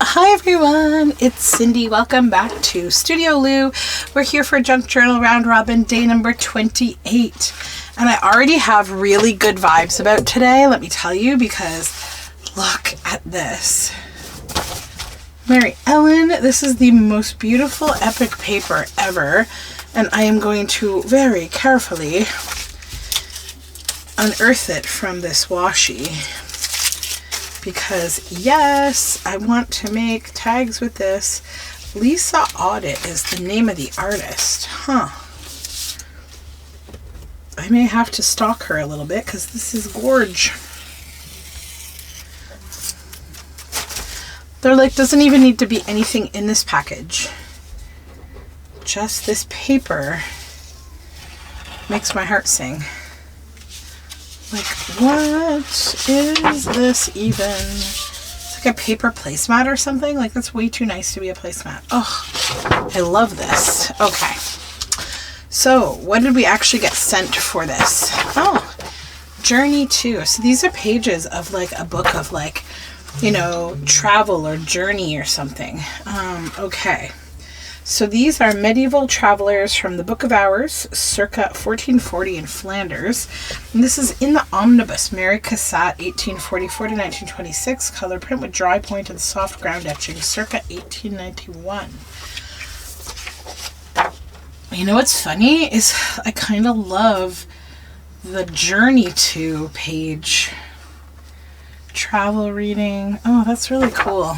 Hi everyone, it's Cindy. Welcome back to Studioloo. We're here for Junk Journal Round Robin day number 28. And I already have really good vibes about today, let me tell you, because look at this. Mary Ellen, this is the most beautiful epic paper ever. And I am going to very carefully unearth it from this washi. Because yes, I want to make tags with this. Lisa Audit is the name of the artist. Huh. I may have to stalk her a little bit because this is gorge. They're like, doesn't even need to be anything in this package. Just this paper makes my heart sing. Like, what is this even? It's like a paper placemat or something. Like, that's way too nice to be a placemat. Oh, I love this. Okay. So, what did we actually get sent for this? Oh, Journey 2. So, these are pages of, like, a book of, like, you know, travel or journey or something. Okay. So these are medieval travelers from the Book of Hours, circa 1440 in Flanders. And this is in the omnibus, Mary Cassatt, 1844 to 1926, color print with dry point and soft ground etching, circa 1891. You know what's funny is I kind of love the Journey to page. Travel reading. Oh, that's really cool.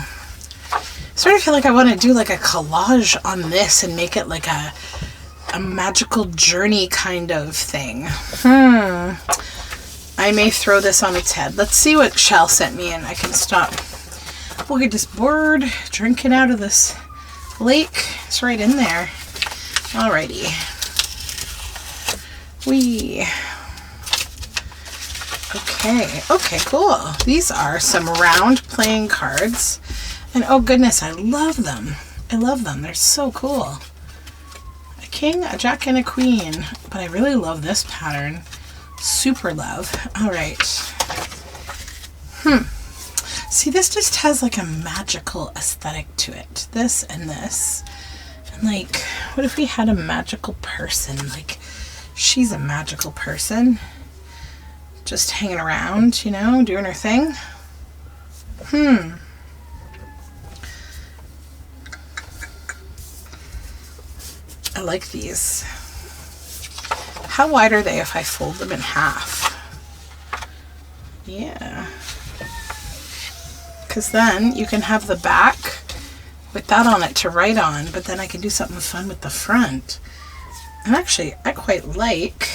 I sort of feel like I want to do like a collage on this and make it like a magical journey kind of thing. I may throw this on its head. Let's see what Shell sent me and I can stop. Look at this bird drinking out of this lake. It's right in there. Alrighty. Okay, cool. These are some round playing cards. And oh goodness, I love them. They're so cool. A king, a jack, and a queen. But I really love this pattern. Super love. Alright. See, this just has like a magical aesthetic to it. This and this. And like, what if we had a magical person? Like, she's a magical person. Just hanging around, you know, doing her thing. I like these. How wide are they if I fold them in half? Yeah. Because then you can have the back with that on it to write on, but then I can do something fun with the front. And actually, I quite like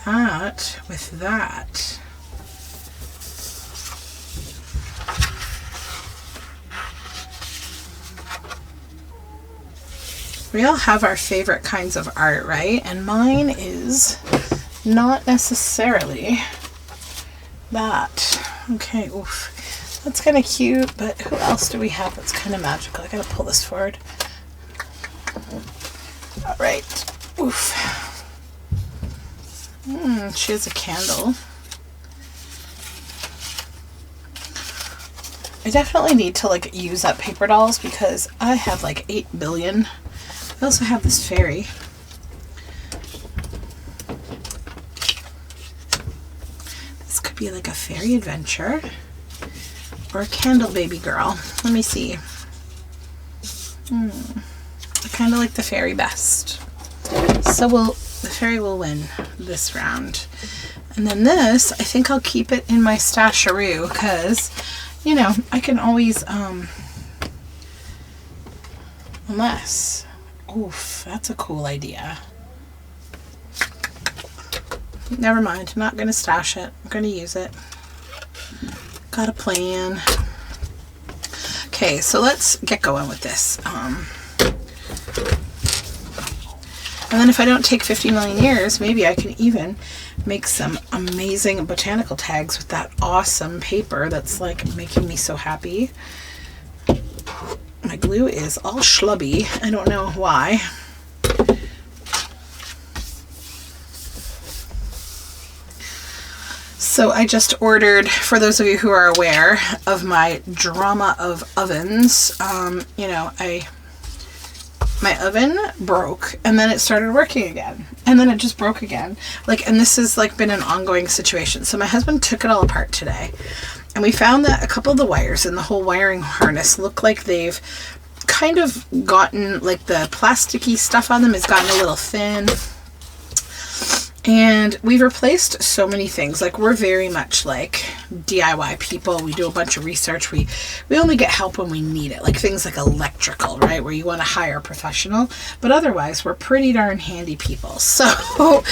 that with that. We all have our favorite kinds of art, right? And mine is not necessarily that. Okay, oof. That's kind of cute, but who else do we have that's kind of magical? I gotta pull this forward. All right, oof. She has a candle. I definitely need to like use up paper dolls because I have like 8 billion. I also have this fairy. This could be like a fairy adventure or a candle baby girl. Let me see. I kind of like the fairy best. So the fairy will win this round. And then this, I think I'll keep it in my stasharoo because, you know, I can always, unless, oof, that's a cool idea. Never mind, I'm not going to stash it. I'm going to use it. Got a plan. Okay, so let's get going with this. And then if I don't take 50 million years, maybe I can even make some amazing botanical tags with that awesome paper that's like making me so happy. My glue is all schlubby. I don't know why. So I just ordered, for those of you who are aware of my drama of ovens, you know, my oven broke and then it started working again and then it just broke again. Like, and this has like been an ongoing situation. So my husband took it all apart today and we found that a couple of the wires in the whole wiring harness look like they've kind of gotten, like the plasticky stuff on them has gotten a little thin. And we've replaced so many things. Like, we're very much like DIY people. We do a bunch of research. We only get help when we need it. Like things like electrical, right? Where you want to hire a professional. But otherwise, we're pretty darn handy people. So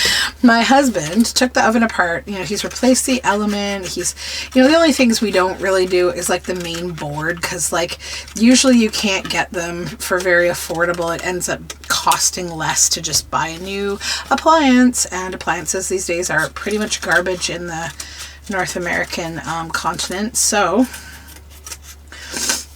my husband took the oven apart. You know, he's replaced the element. He's, you know, the only things we don't really do is like the main board. Because like usually you can't get them for very affordable. It ends up costing less to just buy a new appliance, and appliances these days are pretty much garbage in the North American continent. So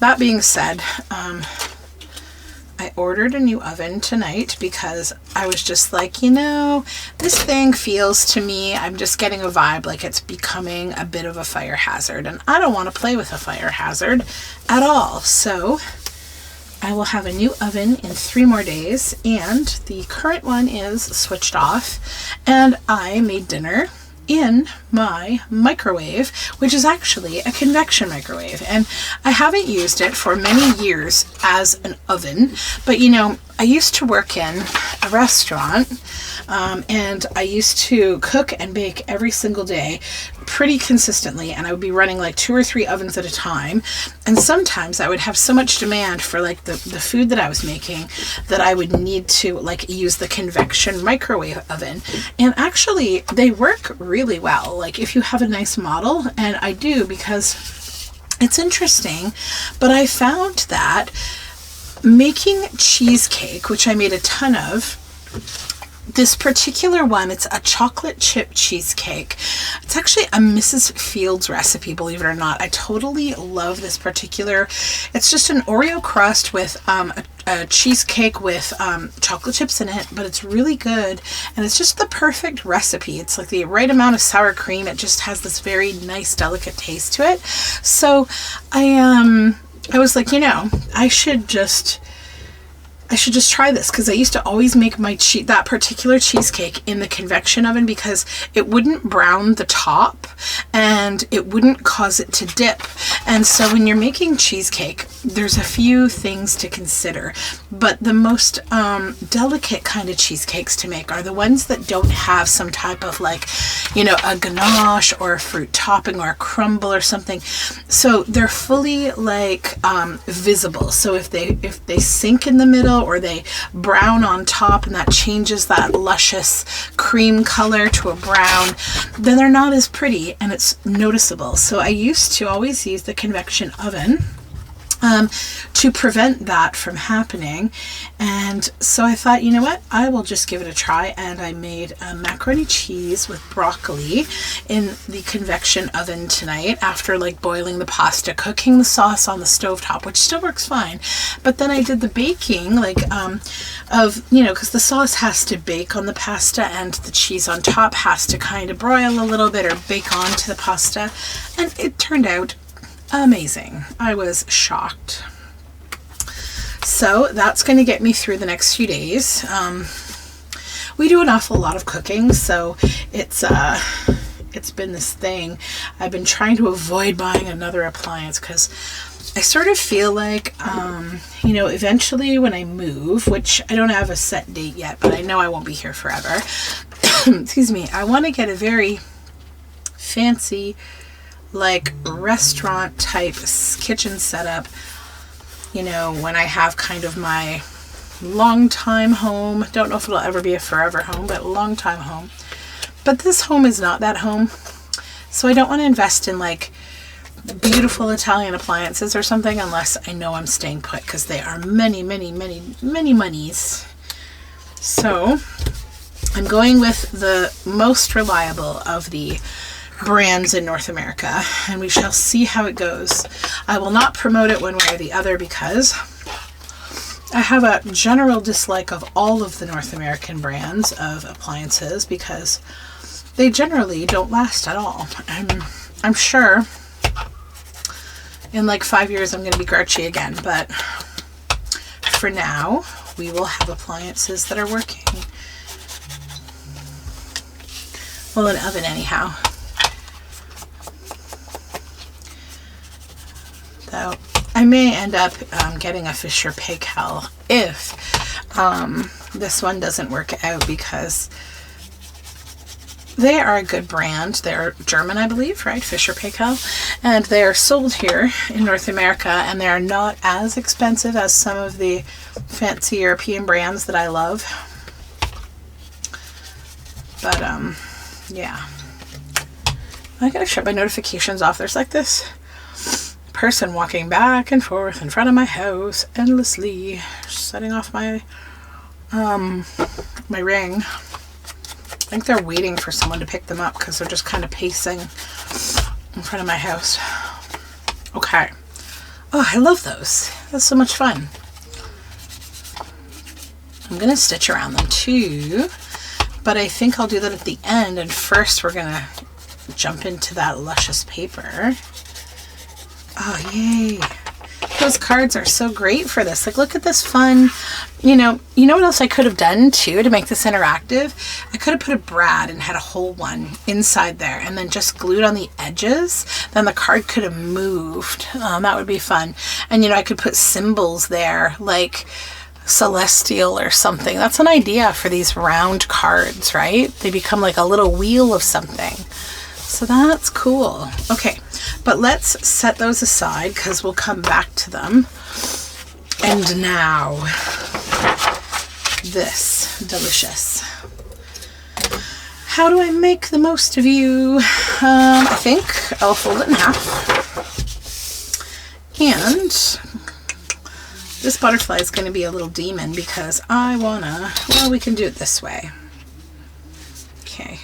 that being said, I ordered a new oven tonight because I was just like, you know, this thing feels to me, I'm just getting a vibe like it's becoming a bit of a fire hazard, and I don't want to play with a fire hazard at all. So I will have a new oven in 3 more days, and the current one is switched off, and I made dinner in my microwave, which is actually a convection microwave, and I haven't used it for many years as an oven, but you know, I used to work in a restaurant, and I used to cook and bake every single day pretty consistently, and I would be running like 2 or 3 ovens at a time, and sometimes I would have so much demand for like the food that I was making that I would need to like use the convection microwave oven, and actually they work really well, like if you have a nice model, and I do, because it's interesting, but I found that making cheesecake, which I made a ton of, this particular one, it's a chocolate chip cheesecake. It's actually a Mrs. Fields recipe, believe it or not. I totally love this particular, it's just an Oreo crust with a cheesecake with chocolate chips in it, but it's really good, and it's just the perfect recipe. It's like the right amount of sour cream. It just has this very nice, delicate taste to it. So I was like, you know, I should just try this, because I used to always make my that particular cheesecake in the convection oven because it wouldn't brown the top and it wouldn't cause it to dip. And so when you're making cheesecake, there's a few things to consider, but the most delicate kind of cheesecakes to make are the ones that don't have some type of like, you know, a ganache or a fruit topping or a crumble or something. So they're fully like visible. So if they sink in the middle or they brown on top and that changes that luscious cream color to a brown, then they're not as pretty and it's noticeable. So I used to always use the convection oven to prevent that from happening. And so I thought, you know what, I will just give it a try, and I made a macaroni cheese with broccoli in the convection oven tonight after like boiling the pasta, cooking the sauce on the stovetop, which still works fine. But then I did the baking like of, you know, because the sauce has to bake on the pasta and the cheese on top has to kind of broil a little bit or bake onto the pasta, and it turned out amazing. I was shocked. So that's going to get me through the next few days. We do an awful lot of cooking, so it's been this thing. I've been trying to avoid buying another appliance because I sort of feel like, you know, eventually when I move, which I don't have a set date yet, but I know I won't be here forever. Excuse me. I want to get a very fancy, like restaurant type kitchen setup, you know, when I have kind of my long time home. Don't know if it'll ever be a forever home, but a long time home. But this home is not that home. So I don't want to invest in like beautiful Italian appliances or something unless I know I'm staying put, because they are many, many, many, many monies. So I'm going with the most reliable of the brands in North America, and we shall see how it goes. I will not promote it one way or the other because I have a general dislike of all of the North American brands of appliances, because they generally don't last at all. I'm sure in like 5 years I'm going to be grouchy again, but for now we will have appliances that are working. Well, an oven anyhow. Though I may end up getting a Fisher-Paykel if this one doesn't work out, because they are a good brand. They're German, I believe, right? Fisher-Paykel. And they are sold here in North America, and they are not as expensive as some of the fancy European brands that I love. But, yeah. I gotta shut my notifications off. There's like this person walking back and forth in front of my house endlessly, setting off my, my ring. I think they're waiting for someone to pick them up because they're just kind of pacing in front of my house. Okay. Oh, I love those. That's so much fun. I'm going to stitch around them too, but I think I'll do that at the end. And first we're going to jump into that luscious paper. Oh, yay. Those cards are so great for this. Like, look at this fun, you know what else I could have done too to make this interactive? I could have put a brad and had a whole one inside there and then just glued on the edges. Then the card could have moved. That would be fun. And, I could put symbols there like celestial or something. That's an idea for these round cards, right? They become like a little wheel of something. So that's cool. Okay, but let's set those aside because we'll come back to them. And now, this delicious. How do I make the most of you? I think I'll fold it in half. And this butterfly is going to be a little demon because I wanna, well, we can do it this way. Okay.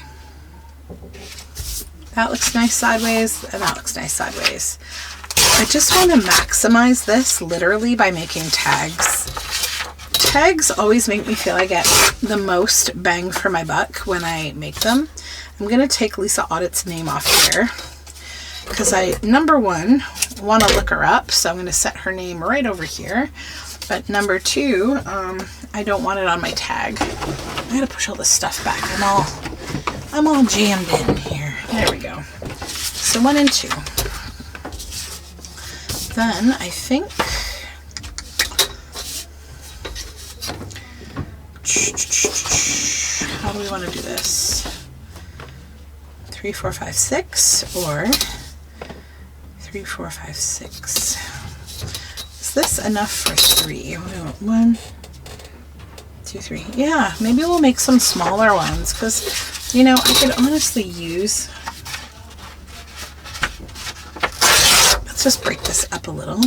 That looks nice sideways, and that looks nice sideways. I just want to maximize this literally by making tags. Tags always make me feel I get the most bang for my buck when I make them. I'm going to take Lisa Audit's name off here because I, number one, want to look her up, so I'm going to set her name right over here. But number two, I don't want it on my tag. I got to push all this stuff back. I'm all jammed in here. There we go. So 1 and 2. Then I think how do we want to do this? 3, 4, 5, 6 or 3, 4, 5, 6. Is this enough for 3? 1, 2, 3. Yeah, maybe we'll make some smaller ones because I could honestly use, let's just break this up a little.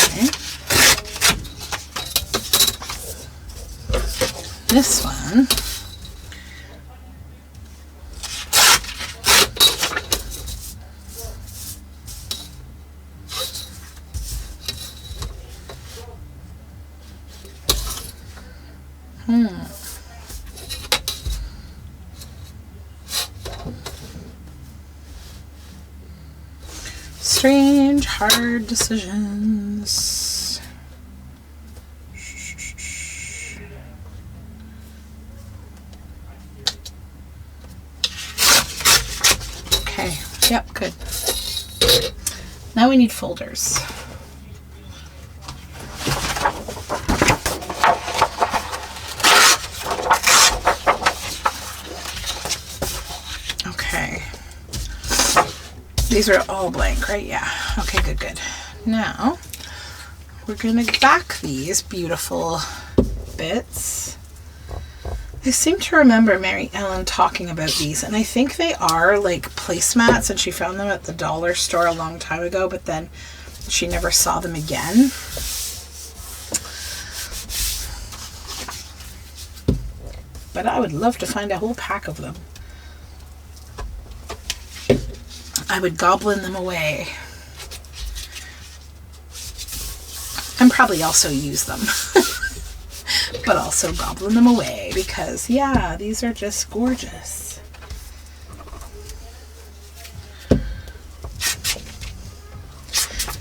Okay. This one. Strange, hard decisions. Okay, yep, good. Now we need folders. These are all blank, right? Yeah. Okay, good, good. Now, we're going to back these beautiful bits. I seem to remember Mary Ellen talking about these, and I think they are like placemats, and she found them at the dollar store a long time ago, but then she never saw them again. But I would love to find a whole pack of them. I would goblin them away. And probably also use them. But also goblin them away because, yeah, these are just gorgeous.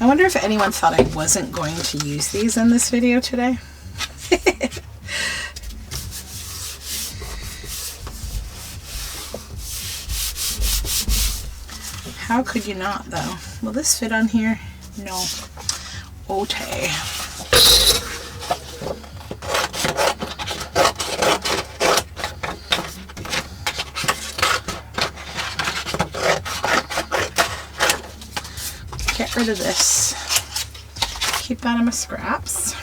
I wonder if anyone thought I wasn't going to use these in this video today. How could you not, though? Will this fit on here? No. Okay. Get rid of this. Keep that in my scraps.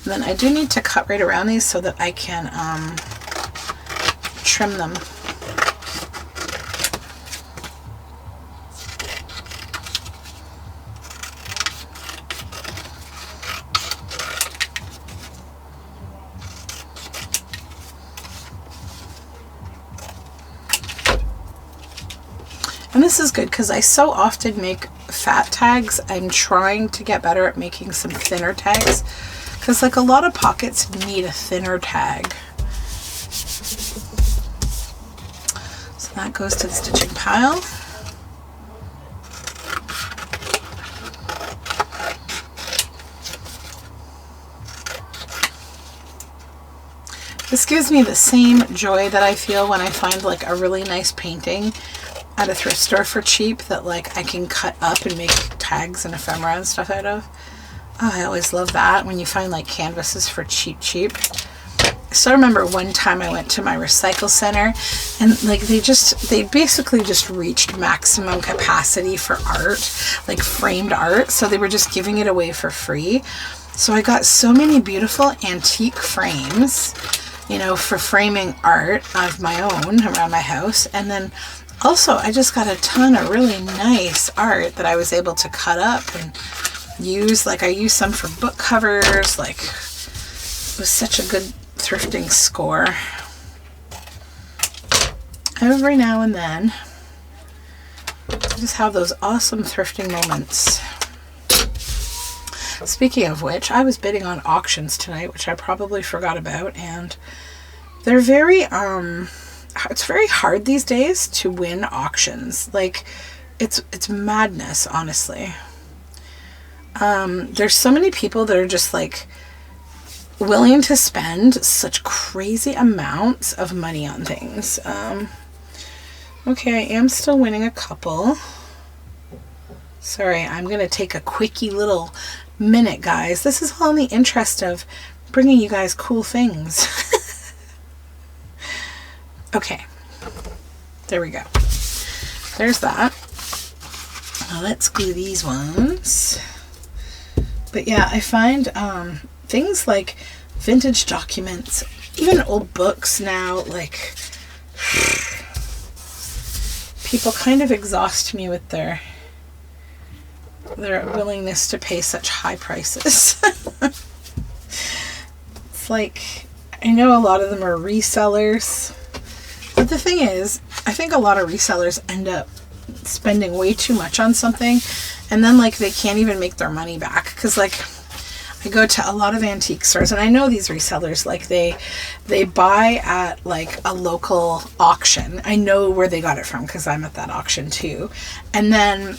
And then I do need to cut right around these so that I can trim them. And this is good because I so often make fat tags. I'm trying to get better at making some thinner tags because like a lot of pockets need a thinner tag. So that goes to the stitching pile. This gives me the same joy that I feel when I find like a really nice painting at a thrift store for cheap that like I can cut up and make tags and ephemera and stuff out of. Oh, I always love that when you find like canvases for cheap. So I remember one time I went to my recycle center and like they basically just reached maximum capacity for art, like framed art. So they were just giving it away for free. So I got so many beautiful antique frames, you know, for framing art of my own around my house. And then also, I just got a ton of really nice art that I was able to cut up and use. Like I used some for book covers. Like it was such a good thrifting score. Every now and then, I just have those awesome thrifting moments. Speaking of which, I was bidding on auctions tonight, which I probably forgot about, and they're very it's very hard these days to win auctions. Like it's madness, honestly. There's so many people that are just like willing to spend such crazy amounts of money on things. Okay, I am still winning a couple. Sorry, I'm gonna take a quickie little minute, guys. This is all in the interest of bringing you guys cool things. Okay, there we go. There's that. Now let's glue these ones. But yeah, I find things like vintage documents, even old books now, like people kind of exhaust me with their willingness to pay such high prices. It's like, I know a lot of them are resellers. But the thing is, I think a lot of resellers end up spending way too much on something and then like they can't even make their money back. Because like I go to a lot of antique stores and I know these resellers, like they buy at like a local auction. I know where they got it from because I'm at that auction too. And then,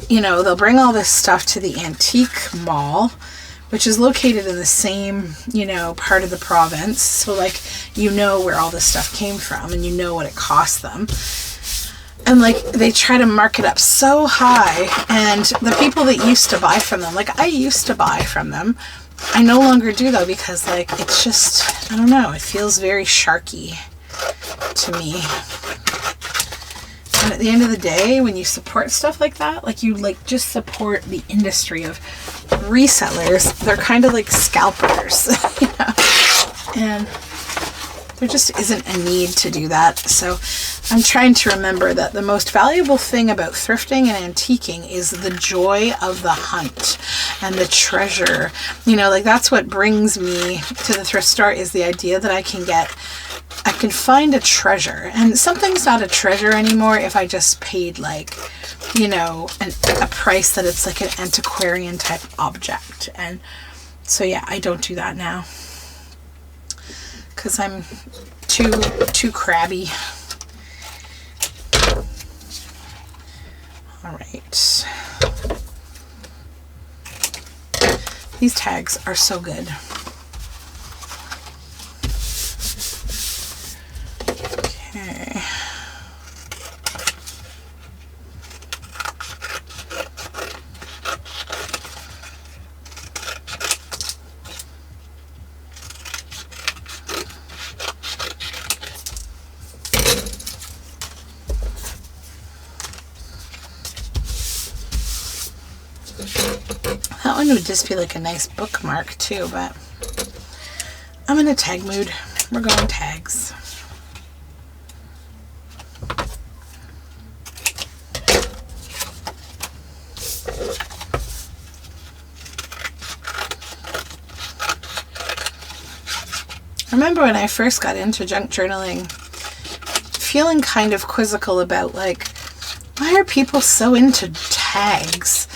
you know, they'll bring all this stuff to the antique mall, which is located in the same, you know, part of the province. So like, you know where all this stuff came from and you know what it cost them. And like, they try to mark it up so high. And the people that used to buy from them, like I used to buy from them, I no longer do though, because like, it's just, I don't know, it feels very sharky to me. And at the end of the day, when you support stuff like that, like you like just support the industry of resellers. They're kind of like scalpers, you know, and there just isn't a need to do that. So I'm trying to remember that the most valuable thing about thrifting and antiquing is the joy of the hunt and the treasure. You know, like that's what brings me to the thrift store, is the idea that I can get I can find a treasure. And something's not a treasure anymore if I just paid like, you know, a price that it's like an antiquarian type object. And so yeah, I don't do that now because I'm too crabby. All right. These tags are so good. Okay. That one would just be like a nice bookmark too, but I'm in a tag mood. We're going tags. I remember when I first got into junk journaling, feeling kind of quizzical about like, why are people so into tags?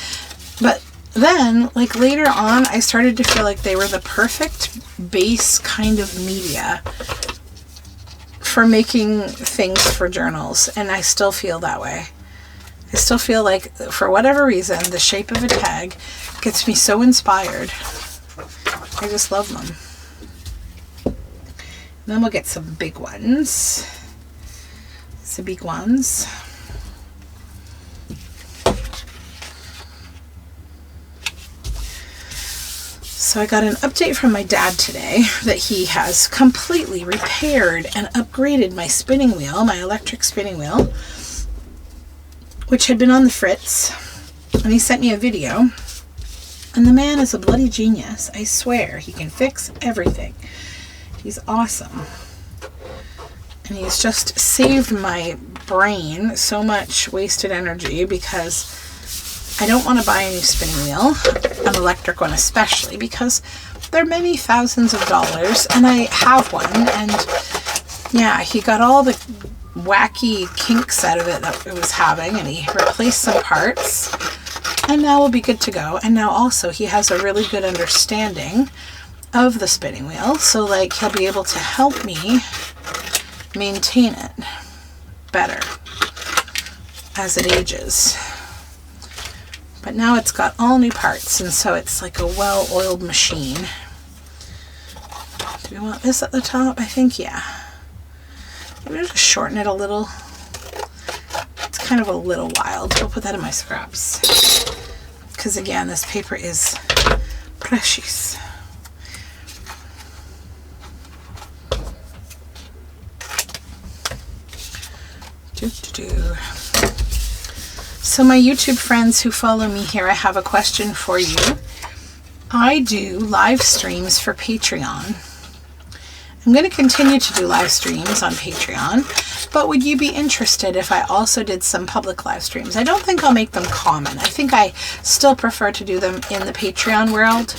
But then, like later on, I started to feel like they were the perfect base kind of media for making things for journals, and I still feel that way. I still feel like, for whatever reason, the shape of a tag gets me so inspired. I just love them. And then we'll get some big ones. Some big ones. So I got an update from my dad today that he has completely repaired and upgraded my spinning wheel, my electric spinning wheel, which had been on the fritz. And he sent me a video. And the man is a bloody genius. I swear, he can fix everything. He's awesome. And he's just saved my brain so much wasted energy because I don't want to buy a new spinning wheel, an electric one especially, because they're many thousands of dollars, and I have one, and yeah, he got all the wacky kinks out of it that it was having, and he replaced some parts, and now we'll be good to go. And now also he has a really good understanding of the spinning wheel, so like he'll be able to help me maintain it better as it ages. But now it's got all new parts, and so it's like a well-oiled machine. Do we want this at the top? I think, yeah. Maybe just shorten it a little. It's kind of a little wild. We'll put that in my scraps. Because again, this paper is precious. So my YouTube friends who follow me here, I have a question for you. I do live streams for Patreon. I'm going to continue to do live streams on Patreon, but would you be interested if I also did some public live streams? I don't think I'll make them common. I think I still prefer to do them in the Patreon world,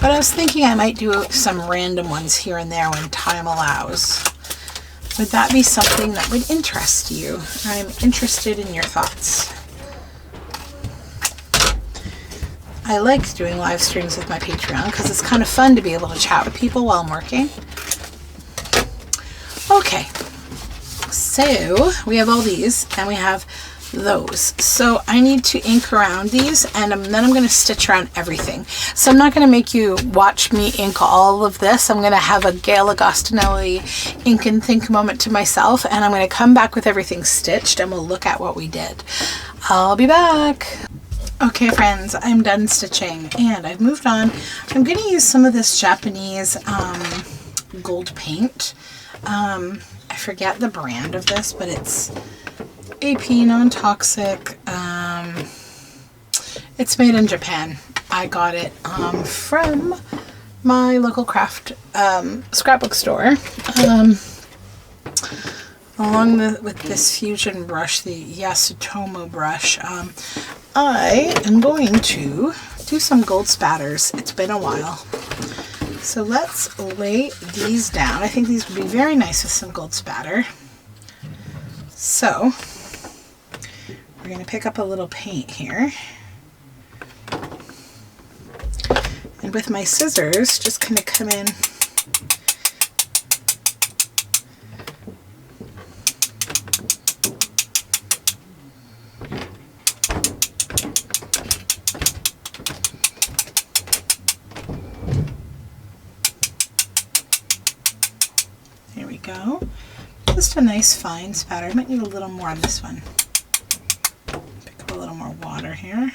but I was thinking I might do some random ones here and there when time allows. Would that be something that would interest you? I'm interested in your thoughts. I like doing live streams with my Patreon because it's kind of fun to be able to chat with people while I'm working. Okay, so we have all these and we have those. So I need to ink around these, and then I'm going to stitch around everything. So I'm not going to make you watch me ink all of this. I'm going to have a Gail Agostinelli ink and think moment to myself, and I'm going to come back with everything stitched and we'll look at what we did. I'll be back. Okay friends, I'm done stitching and I've moved on. I'm going to use some of this Japanese gold paint. I forget the brand of this, but it's AP non-toxic. It's made in Japan. I got it from my local craft scrapbook store. Along with this fusion brush, the Yasutomo brush, I am going to do some gold spatters. It's been a while. So let's lay these down. I think these would be very nice with some gold spatter. So we're going to pick up a little paint here. And with my scissors, just kind of come in go. Just a nice fine spatter. I might need a little more on this one. Pick up a little more water here.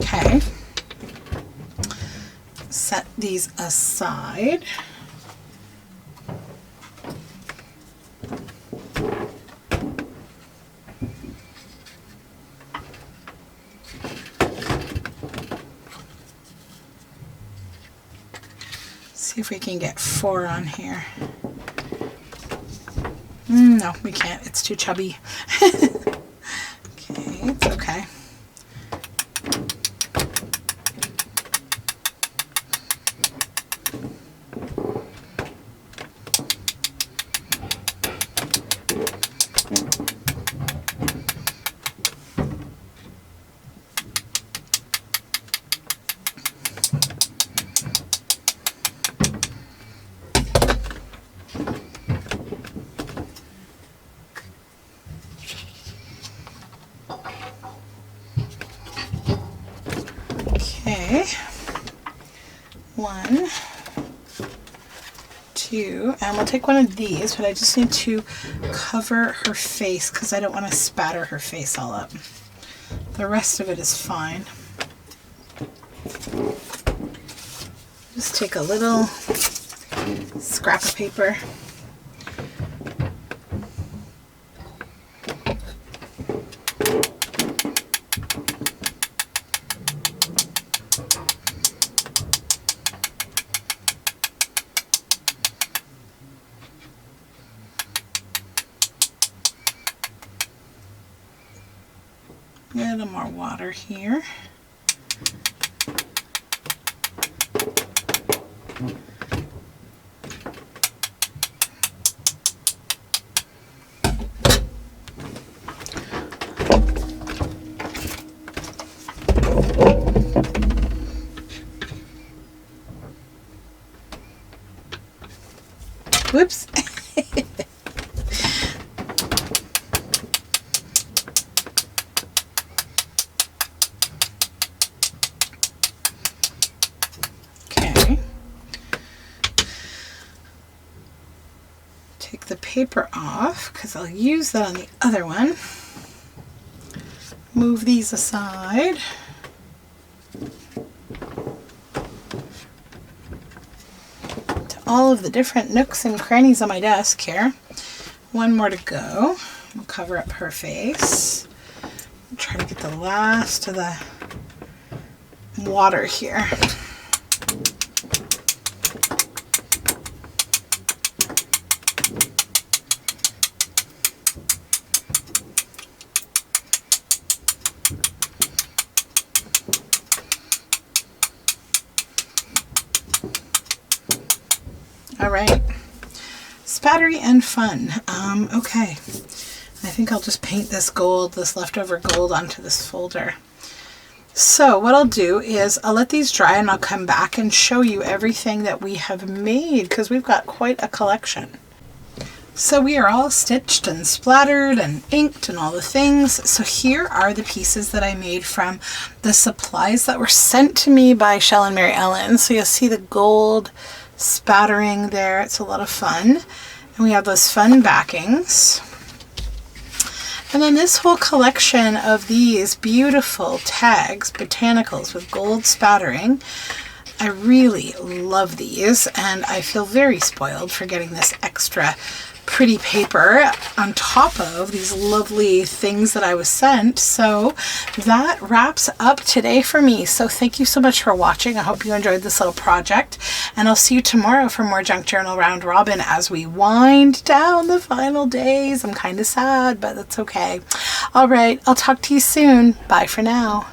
Okay. Set these aside. See if we can get 4 on here. No, we can't. It's too chubby. Okay, it's okay. Okay, 1, 2, and we'll take one of these, but I just need to cover her face because I don't want to spatter her face all up. The rest of it is fine. Just take a little scrap of paper. A little more water here. Whoops. Take the paper off because I'll use that on the other one. Move these aside. To all of the different nooks and crannies on my desk here. One more to go. We'll cover up her face. Try to get the last of the water here. All right, spattery and fun. Okay, I think I'll just paint this gold, this leftover gold, onto this folder. So what I'll do is I'll let these dry and I'll come back and show you everything that we have made because we've got quite a collection. So we are all stitched and splattered and inked and all the things. So here are the pieces that I made from the supplies that were sent to me by Shell and Mary Ellen. So you'll see the gold spattering there. It's a lot of fun. And we have those fun backings. And then this whole collection of these beautiful tags, botanicals with gold spattering. I really love these and I feel very spoiled for getting this extra pretty paper on top of these lovely things that I was sent. So that wraps up today for me. So thank you so much for watching. I hope you enjoyed this little project. And I'll see you tomorrow for more Junk Journal Round Robin as we wind down the final days. I'm kind of sad, but that's okay. All right, I'll talk to you soon. Bye for now.